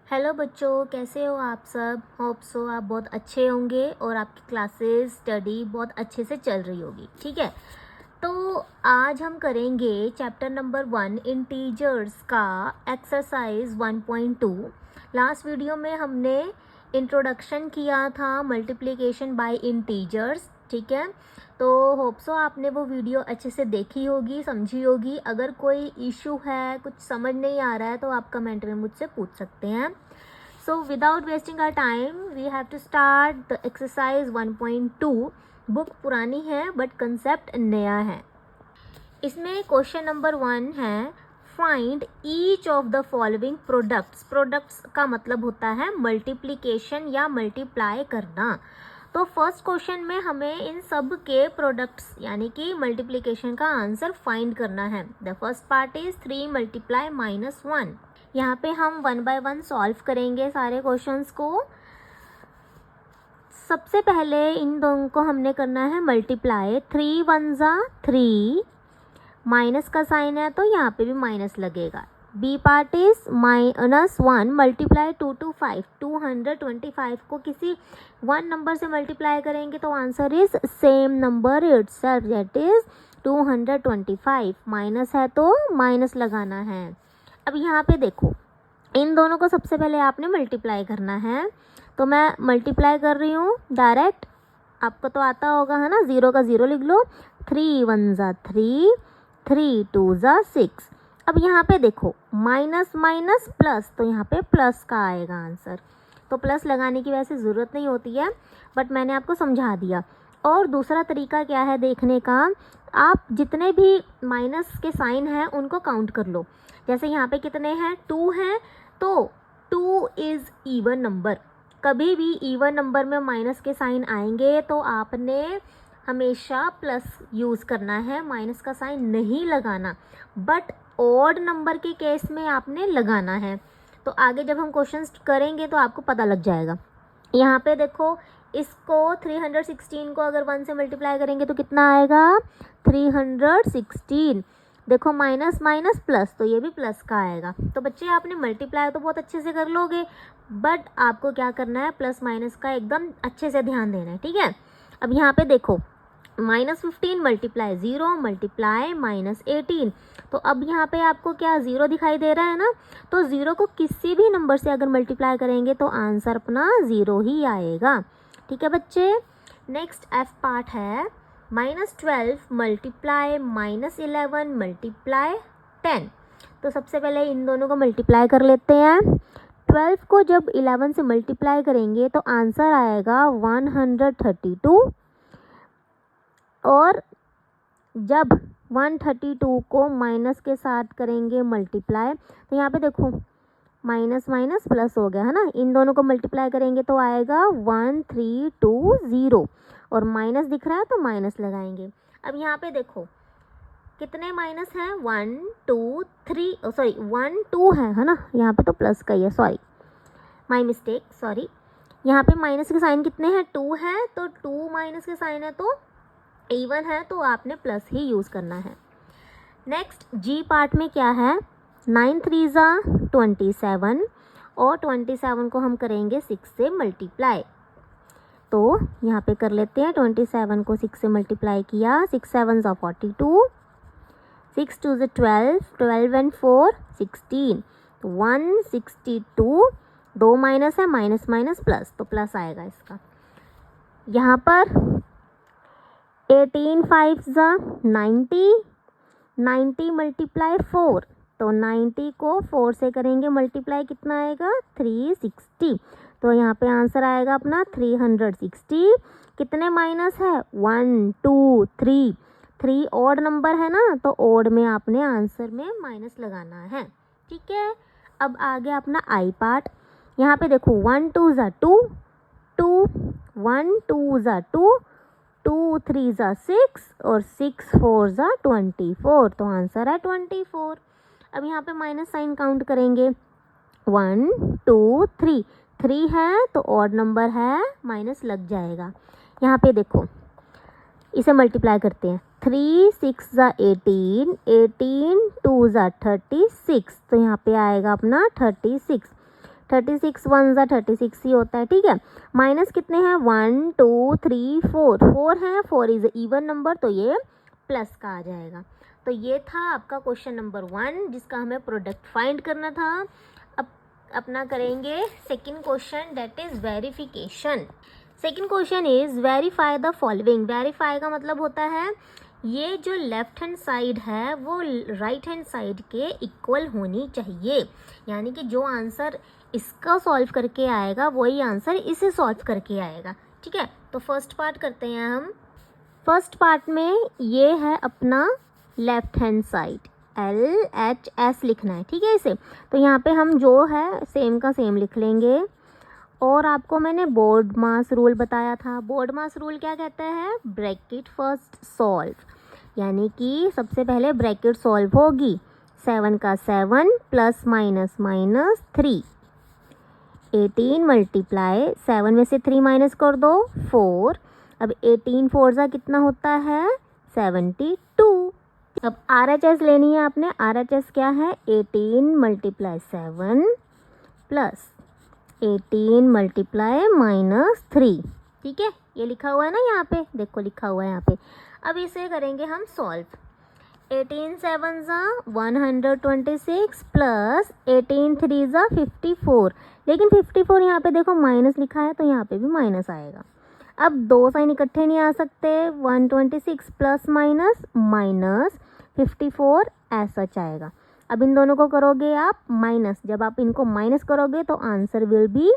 Hello बच्चों, कैसे हो आप सब। होप सो आप बहुत अच्छे होंगे और आपकी क्लासेस स्टडी बहुत अच्छे से चल रही होगी। ठीक है, तो आज हम करेंगे चैप्टर नंबर 1 इंटीजर्स का एक्सरसाइज 1.2। लास्ट वीडियो में हमने इंट्रोडक्शन किया था मल्टीप्लिकेशन बाय इंटीजर्स। ठीक है, तो होप सो आपने वो वीडियो अच्छे से देखी होगी, समझी होगी। अगर कोई इशू है, कुछ समझ नहीं आ रहा है, तो आप कमेंट में मुझसे पूछ सकते हैं। So without wasting our time we have to start the exercise 1.2। Book पुरानी है बट कंसेप्ट नया है। इसमें क्वेश्चन नंबर 1 है, find each of the following products. Products का मतलब होता है मल्टीप्लिकेशन या मल्टीप्लाई करना। तो फर्स्ट क्वेश्चन में हमें इन सब के प्रोडक्ट्स यानी कि मल्टीप्लिकेशन का आंसर फाइंड करना है। The first part is 3 multiply -1। यहाँ पे हम 1 बाय 1 सॉल्व करेंगे सारे क्वेश्चंस को। सबसे पहले इन दोनों को हमने करना है मल्टीप्लाई। 3 1 ज़ा 3, माइनस का साइन है तो यहाँ पे भी माइनस लगेगा। B part is -1 multiply 2 to 5। 225 को किसी 1 नंबर से मल्टीप्लाई करेंगे तो answer is same number itself, that is 225। Minus है तो माइनस लगाना है। अब यहाँ पे देखो, इन दोनों को सबसे पहले आपने मल्टीप्लाई करना है, तो मैं मल्टीप्लाई कर रही हूँ डायरेक्ट। आपको तो आता होगा है ना, 0 का 0 लिख लो। 3 1 ज़ा 3, 3 2 ज़ा 6। अब यहाँ पे देखो, माइनस माइनस प्लस, तो यहाँ पे प्लस का आएगा आंसर। तो प्लस लगाने की वैसे ज़रूरत नहीं होती है, बट मैंने आपको समझा दिया। और दूसरा तरीका क्या है देखने का, आप जितने भी माइनस के साइन हैं उनको काउंट कर लो। जैसे यहाँ पे कितने हैं, 2 हैं, तो 2 इज़ ईवन नंबर। कभी भी ईवन नंबर में माइनस के साइन आएंगे तो आपने हमेशा प्लस यूज़ करना है, माइनस का साइन नहीं लगाना। बट ऑड नंबर के केस में आपने लगाना है। तो आगे जब हम क्वेश्चंस करेंगे तो आपको पता लग जाएगा। यहाँ पे देखो, इसको 316 को अगर 1 से मल्टीप्लाई करेंगे तो कितना आएगा, 316। देखो माइनस माइनस प्लस, तो ये भी प्लस का आएगा। तो बच्चे आपने मल्टीप्लाई तो बहुत अच्छे से कर लोगे, बट आपको क्या करना है, प्लस माइनस का एकदम अच्छे से ध्यान देना है। ठीक है, अब यहाँ पे देखो, -15 मल्टीप्लाई 0 मल्टीप्लाई -18। तो अब यहाँ पे आपको क्या 0 दिखाई दे रहा है ना, तो 0 को किसी भी नंबर से अगर मल्टीप्लाई करेंगे तो आंसर अपना 0 ही आएगा। ठीक है बच्चे, नेक्स्ट एफ पार्ट है, -12 मल्टीप्लाई -11 मल्टीप्लाई 10। तो सबसे पहले इन दोनों को मल्टीप्लाई कर लेते हैं। 12 को जब 11 से मल्टीप्लाई करेंगे तो आंसर आएगा 132। और जब 132 को माइनस के साथ करेंगे मल्टीप्लाई, तो यहाँ पे देखो माइनस माइनस प्लस हो गया है ना। इन दोनों को मल्टीप्लाई करेंगे तो आएगा 1320, और माइनस दिख रहा है तो माइनस लगाएंगे। अब यहाँ पे देखो कितने माइनस हैं, 1 2 3, सॉरी 1 2 है ना, यहाँ पे तो प्लस का ही है, सॉरी माई मिस्टेक, सॉरी। यहाँ पे माइनस के साइन कितने हैं, 2 है, तो 2 माइनस के साइन है तो इवन है, तो आपने प्लस ही यूज़ करना है। नेक्स्ट जी पार्ट में क्या है, 9 3 ज़ा 27, और 27 को हम करेंगे 6 से मल्टीप्लाई। तो यहाँ पे कर लेते हैं, 27 को 6 से मल्टीप्लाई किया, 6 7 ज़ा 42, 6 2 ज़ा 12, 12 एंड 4 16, 162। 2 माइनस है, माइनस माइनस प्लस, तो प्लस आएगा इसका। यहाँ पर 18 5 ज़ा 90, 90 मल्टीप्लाई 4, तो 90 को 4 से करेंगे मल्टीप्लाई, कितना आएगा 360। तो यहाँ पे आंसर आएगा अपना 360। कितने माइनस है, 1 2 3, 3 ऑड नंबर है ना, तो ऑड में आपने आंसर में माइनस लगाना है। ठीक है, अब आगे अपना आई पार्ट। यहाँ पे देखो 1 2 ज़ा 2, 2 1 2 ज़ा 2, 2 3 ज़ा 6, और 6 4 ज़ा 24, तो आंसर है 24। अब यहाँ पे माइनस साइन काउंट करेंगे, 1 2 3, 3 है तो ऑड नंबर है, माइनस लग जाएगा। यहाँ पे देखो इसे मल्टीप्लाई करते हैं, 3 6 ज़ा 18, 18 2 ज़ा 36, तो यहाँ पे आएगा अपना 36। 36 1 ज़ा 36 ही होता है, ठीक है। माइनस कितने हैं 1 2 3 4, 4 है, 4 इज़ इवन नंबर तो ये प्लस का आ जाएगा। तो ये था आपका क्वेश्चन नंबर 1 जिसका हमें प्रोडक्ट फाइंड करना था। अब अपना करेंगे second question, that is verification. Second question is verify the following. Verify का मतलब होता है ये जो लेफ्ट हैंड साइड है वो राइट हैंड साइड के इक्वल होनी चाहिए, यानी कि जो आंसर इसका सॉल्व करके आएगा वही आंसर इसे सॉल्व करके आएगा, ठीक है। तो फर्स्ट पार्ट करते हैं हम। फर्स्ट पार्ट में ये है अपना लेफ्ट हैंड साइड, LHS लिखना है, ठीक है इसे। तो यहाँ पे हम जो है सेम का सेम लिख लेंगे। और आपको मैंने बोर्ड मास रूल बताया था। बोर्ड मास रूल क्या कहता है, ब्रैकेट फर्स्ट सॉल्व, यानी कि सबसे पहले ब्रैकेट सॉल्व होगी। 7 का 7 प्लस माइनस माइनस 3, 18 मल्टीप्लाई 7 में से 3 माइनस कर दो 4। अब 18 4 ज़ा कितना होता है 72। अब RHS लेनी है आपने। RHS क्या है 18 मल्टीप्लाई 7 प्लस 18 मल्टीप्लाई माइनस 3, ठीक है। ये लिखा हुआ है ना यहाँ पे, देखो लिखा हुआ है यहाँ पे। अब इसे करेंगे हम सॉल्व। 18 7 ज़ा 126 प्लस 18 3 ज़ा 54, लेकिन 54 यहाँ पे देखो माइनस लिखा है तो यहाँ पे भी माइनस आएगा। अब दो साइन इकट्ठे नहीं आ सकते, 126 प्लस माइनस माइनस 54 ऐसा आएगा। अब इन दोनों को करोगे आप माइनस, जब आप इनको माइनस करोगे तो आंसर विल बी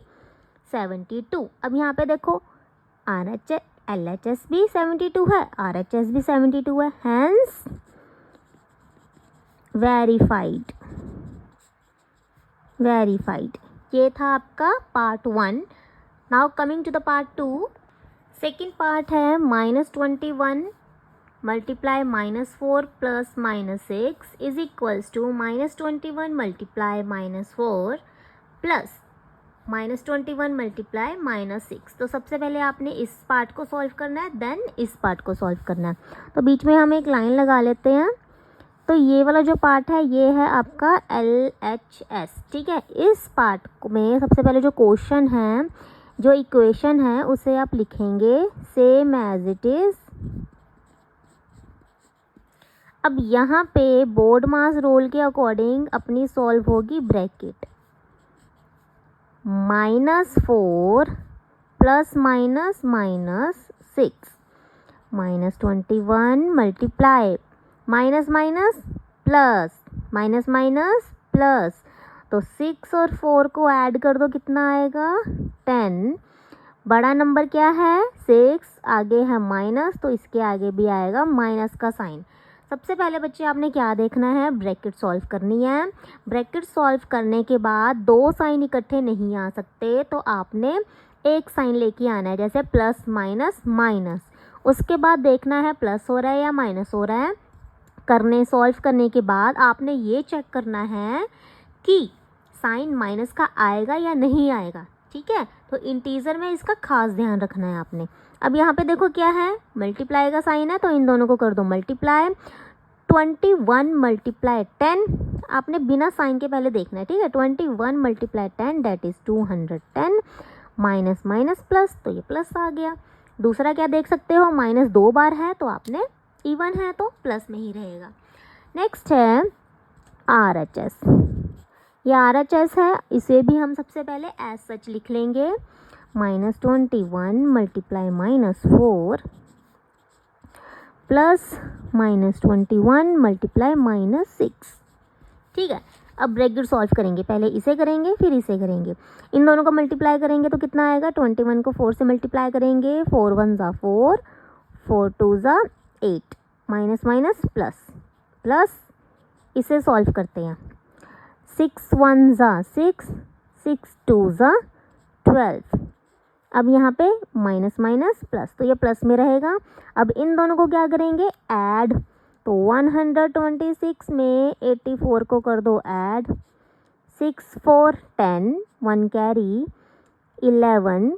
72। अब यहाँ पे देखो LHS भी 72 है, RHS भी 72 है, हैंस वेरीफाइड। वेरीफाइड, ये था आपका part 1। Now coming to the part 2। Second part है -21 multiply -4 plus -6 is equals to -21 multiply -4 plus -21 multiply -6। तो सबसे पहले आपने इस पार्ट को सॉल्व करना है, देन इस पार्ट को सॉल्व करना है। तो बीच में हम एक लाइन लगा लेते हैं। तो ये वाला जो पार्ट है ये है आपका LHS, ठीक है। इस पार्ट में सबसे पहले जो क्वेश्चन है, जो इक्वेशन है उसे आप लिखेंगे सेम एज इट इज़। अब यहाँ पे बोर्ड मास रूल के अकॉर्डिंग अपनी सॉल्व होगी bracket -4 plus minus -6 -21 multiply minus minus plus minus minus plus, तो 6 और 4 को ऐड कर दो कितना आएगा 10। बड़ा नंबर क्या है 6, आगे है माइनस तो इसके आगे भी आएगा माइनस का साइन। सबसे पहले बच्चे आपने क्या देखना है, ब्रैकेट सॉल्व करनी है। ब्रैकेट सॉल्व करने के बाद दो साइन इकट्ठे नहीं आ सकते तो आपने एक साइन लेके आना है, जैसे प्लस माइनस माइनस। उसके बाद देखना है प्लस हो रहा है या माइनस हो रहा है। सॉल्व करने के बाद आपने ये चेक करना है कि साइन माइनस का आएगा या नहीं आएगा, ठीक है। तो इंटीजर में इसका खास ध्यान रखना है आपने। अब यहाँ पे देखो क्या है, मल्टीप्लाई का साइन है तो इन दोनों को कर दो मल्टीप्लाई। 21 मल्टीप्लाई 10, आपने बिना साइन के पहले देखना है, ठीक है। 21 multiply 10 that is 210, minus minus plus तो ये प्लस आ गया। दूसरा क्या देख सकते हो, माइनस 2 बार है तो आपने इवन है तो प्लस में ही रहेगा। नेक्स्ट है RHS। ये RHS है, इसे भी हम सबसे पहले एज सच लिख लेंगे -21 मल्टीप्लाई -4 प्लस -21 मल्टीप्लाई -6, ठीक है। अब ब्रैकेट सॉल्व करेंगे, पहले इसे करेंगे फिर इसे करेंगे। इन दोनों को मल्टीप्लाई करेंगे तो कितना आएगा, 21 को 4 से मल्टीप्लाई करेंगे, 4 1 ज़ा 4, 4 2 ज़ा 8, माइनस माइनस प्लस प्लस, इसे सॉल्व करते हैं। 6 1 ज़ा 6, 6 2 ज़ा 12। अब यहाँ पे माइनस माइनस प्लस तो ये प्लस में रहेगा। अब इन दोनों को क्या करेंगे, ऐड। तो 126 में 84 को कर दो ऐड, 6 4 10, 1 कैरी 11,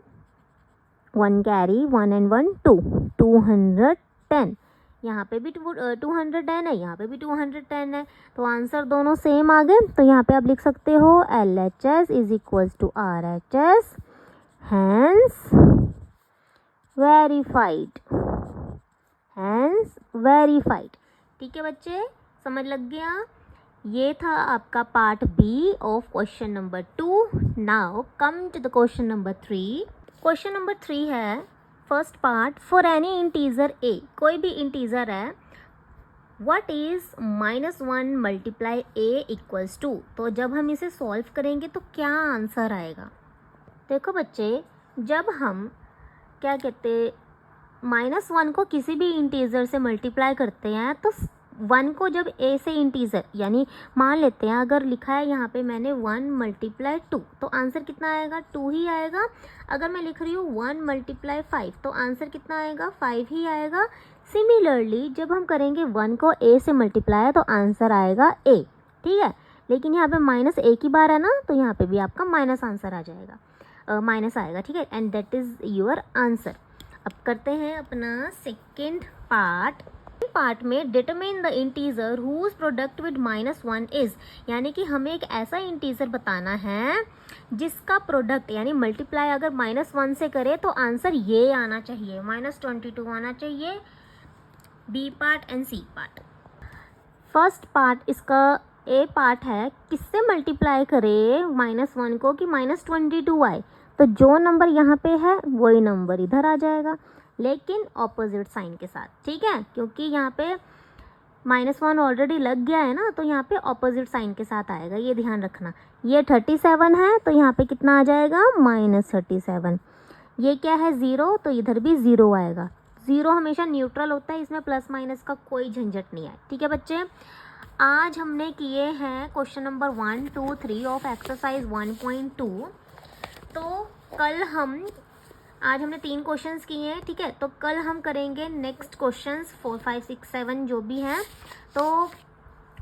1 कैरी 1 and 1 2, 210। यहाँ पे भी 210 है, यहाँ पे भी 210 है, तो आंसर दोनों सेम आ गए। तो यहाँ पे आप लिख सकते हो LHS is equals to RHS, hence verified, hence verified. ठीक है बच्चे, समझ लग गया। ये था आपका part B of question number 2। Now come to the question number 3। Question number 3 है first part, for any integer a, कोई भी इंटीजर है, what is -1 multiply a equals to. तो जब हम इसे सॉल्व करेंगे तो क्या आंसर आएगा। देखो बच्चे, जब हम क्या कहते -1 को किसी भी इंटीजर से मल्टीप्लाई करते हैं तो 1 को जब ए से इंटीजर, यानी मान लेते हैं अगर लिखा है यहाँ पे मैंने 1 मल्टीप्लाई 2, तो आंसर कितना आएगा, 2 ही आएगा। अगर मैं लिख रही हूँ 1 मल्टीप्लाई 5, तो आंसर कितना आएगा, 5 ही आएगा। सिमिलरली जब हम करेंगे 1 को ए से मल्टीप्लाई तो आंसर आएगा ए, ठीक है। लेकिन यहाँ पे माइनस ए की बार है ना, तो यहाँ पे भी आपका माइनस आंसर आ जाएगा, माइनस आएगा, ठीक है। And that is your answer. अब करते हैं अपना सेकेंड पार्ट में determine the integer whose product with -1 is, यानी कि हमें एक ऐसा इंटीजर बताना है जिसका प्रोडक्ट यानी मल्टीप्लाई अगर -1 से करे तो आंसर ये आना चाहिए, -22 आना चाहिए। B part and C part. First part इसका ए पार्ट है, किससे मल्टीप्लाई करे -1 को कि -22 आए, तो जो नंबर यहाँ पे है वही नंबर इधर आ जाएगा, लेकिन ऑपोजिट साइन के साथ, ठीक है। क्योंकि यहाँ पे -1 ऑलरेडी लग गया है ना, तो यहाँ पे ऑपोजिट साइन के साथ आएगा, ये ध्यान रखना। ये 37 है तो यहाँ पे कितना आ जाएगा, -37। ये क्या है 0, तो इधर भी 0 आएगा। 0 हमेशा न्यूट्रल होता है, इसमें प्लस माइनस का कोई झंझट नहीं है, ठीक है बच्चे। आज हमने किए हैं क्वेश्चन नंबर 1, 2, 3 ऑफ एक्सरसाइज 1.2। तो कल आज हमने 3 क्वेश्चंस किए हैं, ठीक है। तो कल हम करेंगे नेक्स्ट क्वेश्चंस 4, 5, 6, 7 जो भी हैं। तो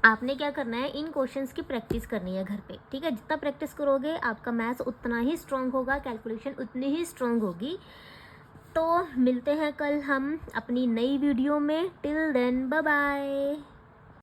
आपने क्या करना है, इन क्वेश्चंस की प्रैक्टिस करनी है घर पे, ठीक है। जितना प्रैक्टिस करोगे आपका मैथ्स उतना ही स्ट्रांग होगा, कैलकुलेशन उतनी ही स्ट्रांग होगी। तो मिलते हैं कल हम अपनी नई वीडियो में। Till then bye bye.